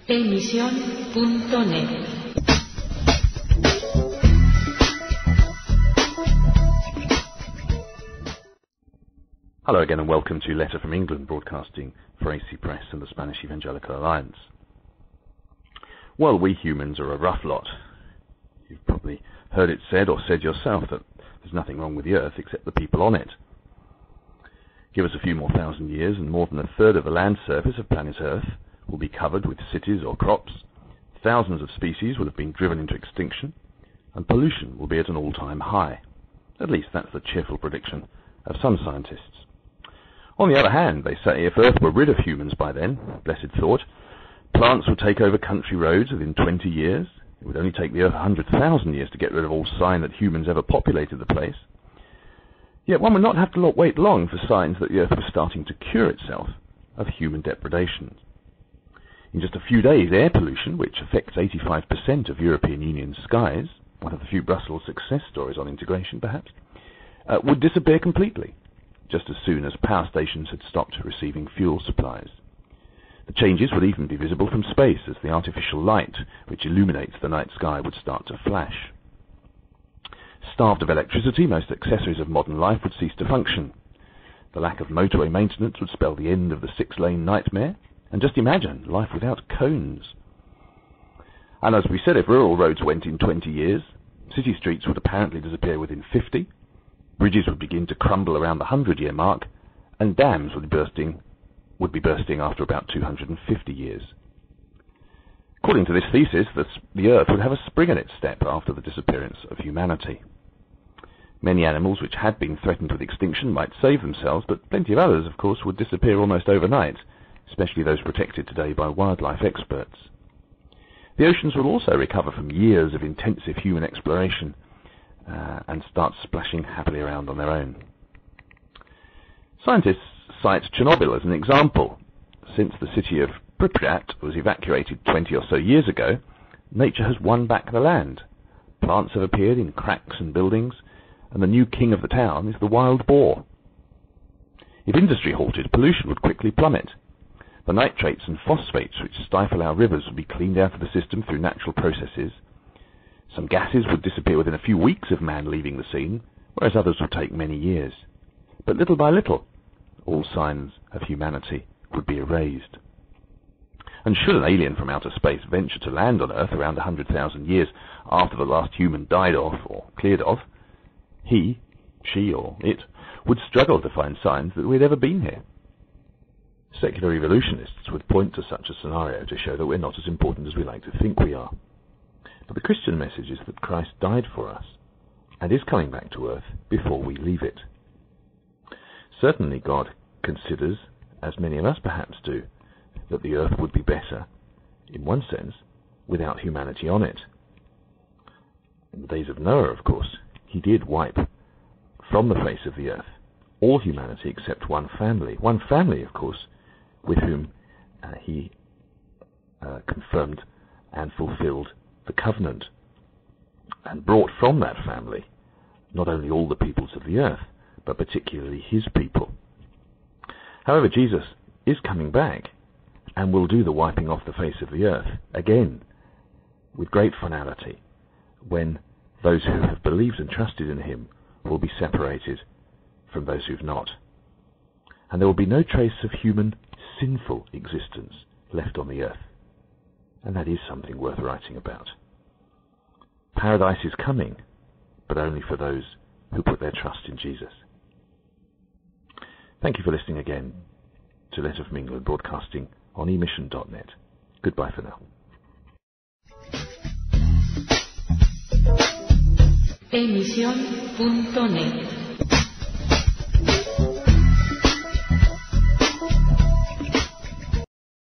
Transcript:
Emisión.net. Hello again and welcome to Letter from England, broadcasting for AC Press and the Spanish Evangelical Alliance. Well, we humans are a rough lot. You've probably heard it said or said yourself that there's nothing wrong with the Earth except the people on it. Give us a few more thousand years and more than a third of the land surface of planet Earth will be covered with cities or crops, thousands of species will have been driven into extinction, and pollution will be at an all-time high. At least that's the cheerful prediction of some scientists. On the other hand, they say if Earth were rid of humans by then, blessed thought, plants would take over country roads within 20 years. It would only take the Earth 100,000 years to get rid of all sign that humans ever populated the place. Yet one would not have to wait long for signs that the Earth was starting to cure itself of human depredation. In just a few days, air pollution, which affects 85% of European Union skies, one of the few Brussels success stories on integration perhaps, would disappear completely, just as soon as power stations had stopped receiving fuel supplies. The changes would even be visible from space as the artificial light which illuminates the night sky would start to flash. Starved of electricity, most accessories of modern life would cease to function. The lack of motorway maintenance would spell the end of the 6-lane nightmare, and just imagine life without cones. And as we said, if rural roads went in 20 years, city streets would apparently disappear within 50, bridges would begin to crumble around the 100-year mark, and dams would be bursting after about 250 years. According to this thesis, the Earth would have a spring in its step after the disappearance of humanity. Many animals which had been threatened with extinction might save themselves, but plenty of others, of course, would disappear almost overnight, especially those protected today by wildlife experts. The oceans will also recover from years of intensive human exploration and start splashing happily around on their own. Scientists cite Chernobyl as an example. Since the city of Pripyat was evacuated 20 or so years ago, nature has won back the land. Plants have appeared in cracks and buildings, and the new king of the town is the wild boar. If industry halted, pollution would quickly plummet. The nitrates and phosphates which stifle our rivers would be cleaned out of the system through natural processes. Some gases would disappear within a few weeks of man leaving the scene, whereas others would take many years. But little by little, all signs of humanity would be erased. And should an alien from outer space venture to land on Earth around 100,000 years after the last human died off or cleared off, he, she or it would struggle to find signs that we'd ever been here. Secular evolutionists would point to such a scenario to show that we're not as important as we like to think we are. But the Christian message is that Christ died for us and is coming back to Earth before we leave it. Certainly God considers, as many of us perhaps do, that the Earth would be better, in one sense, without humanity on it. In the days of Noah, of course, he did wipe from the face of the Earth all humanity except one family, of course, with whom he confirmed and fulfilled the covenant, and brought from that family not only all the peoples of the earth, but particularly his people. However, Jesus is coming back and will do the wiping off the face of the earth again with great finality, when those who have believed and trusted in him will be separated from those who've not. And there will be no trace of human sinful existence left on the earth. And that is something worth writing about. Paradise is coming, but only for those who put their trust in Jesus. Thank you for listening again to Letter from England, broadcasting on emission.net. Goodbye for now. Emisión.net